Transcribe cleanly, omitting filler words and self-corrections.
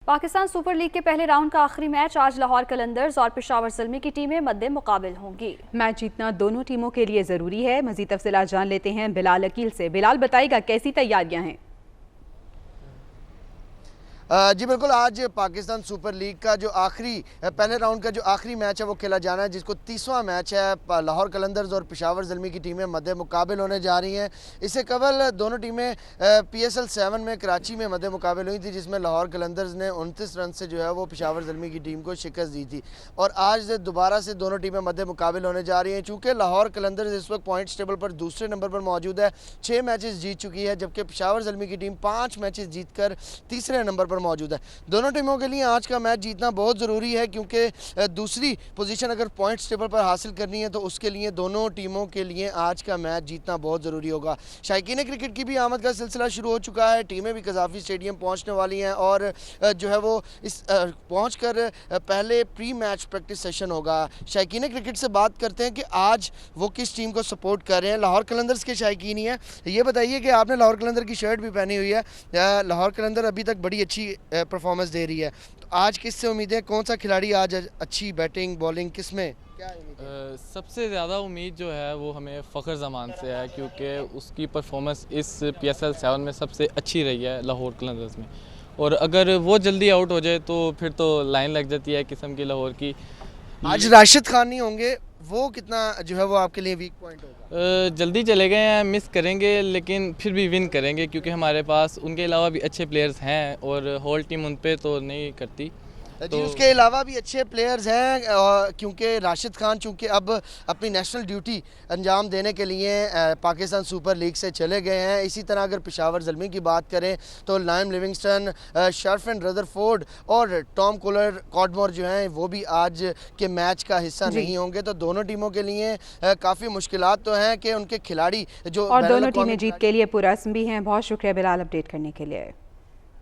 Pakistan super league के पहले round का आखिरी मैच आज लाहौर कलंदर्स और पेशावर ज़ल्मी की टीमें मद्दे मुकाबिल होंगी। मैच जीतना दोनों टीमों के लिए ज़रूरी है। मज़ीद तफसीलात जान लेते हैं बिलाल अकील से। बिलाल, बताइएगा कैसी तैयारियां हैं? जी बिल्कुल, आज पाकिस्तान सुपर लीग का जो पहले राउंड का जो आखिरी मैच है वो खेला जाना है, जिसको 30वां मैच है। लाहौर कलंदर्स और पेशावर ज़ल्मी की टीमें मद्दे मुकाबिल होने जा रही हैं। इससे कबल दोनों टीमें PSL 7 में कराची में मद्दे मुकाबिल हुई थी, जिसमें लाहौर कलंदर्स ने 29 रन से जो है वो पेशावर ज़ल्मी की टीम को शिकस्त दी थी। और आज दोबारा से दोनों टीमें मद्दे मुकाबिल होने जा रही हैं। चूँकि लाहौर कलंदर्स इस वक्त पॉइंट्स टेबल पर दूसरे नंबर पर मौजूद है, 6 मैचेस जीत चुकी है, जबकि पेशावर ज़ल्मी की टीम 5 मैचेस जीत कर तीसरे नंबर पर मौजूद है। दोनों टीमों के लिए आज का मैच जीतना बहुत ज़रूरी है, क्योंकि दूसरी पोजीशन अगर पॉइंट्स टेबल पर हासिल करनी है तो उसके लिए दोनों टीमों के लिए आज का मैच जीतना बहुत ज़रूरी होगा। शायकीन क्रिकेट की भी आमद का सिलसिला शुरू हो चुका है। टीमें भी कज़ाफ़ी स्टेडियम पहुंचने वाली हैं और जो है वो इस पहुँच कर पहले प्री मैच प्रैक्टिस सेशन होगा। शायकीन क्रिकेट से बात करते हैं कि आज वो किस टीम को सपोर्ट कर रहे हैं। लाहौर कलंदर्स के शायकीन ही हैं। ये बताइए कि आपने लाहौर कलंदर की शर्ट भी पहनी हुई है। लाहौर कलंदर अभी तक बड़ी अच्छी परफॉर्मेंस दे रही है, तो आज किससे उम्मीदें? कौन सा खिलाड़ी आज अच्छी बैटिंग बॉलिंग किसमें क्या सबसे ज़्यादा उम्मीद जो है वो हमें फ़खर ज़मान से है, क्योंकि उसकी परफॉर्मेंस इस PSL 7 में सबसे अच्छी रही है लाहौर कलंदर्स में। और अगर वो जल्दी आउट हो जाए तो फिर तो लाइन लग जाती है किस्म की लाहौर की। आज राशिद खान नहीं होंगे, वो कितना जो है वो आपके लिए वीक पॉइंट होगा? जल्दी चले गए हैं, मिस करेंगे, लेकिन फिर भी विन करेंगे, क्योंकि हमारे पास उनके अलावा भी अच्छे प्लेयर्स हैं और होल टीम उन पे तो नहीं करती। जी, उसके अलावा भी अच्छे प्लेयर्स हैं, क्योंकि राशिद खान चूँकि अब अपनी नेशनल ड्यूटी अंजाम देने के लिए पाकिस्तान सुपर लीग से चले गए हैं। इसी तरह अगर पेशावर ज़ल्मी की बात करें तो लायम लिविंगस्टन, शर्फन रदरफोर्ड और टॉम कॉडमोर जो हैं वो भी आज के मैच का हिस्सा नहीं होंगे। तो दोनों टीमों के लिए काफ़ी मुश्किलात तो हैं कि उनके खिलाड़ी जो और दोनों टीमें जीत के लिए पुरअज़्म भी हैं। बहुत शुक्रिया बिलाल अपडेट करने के लिए।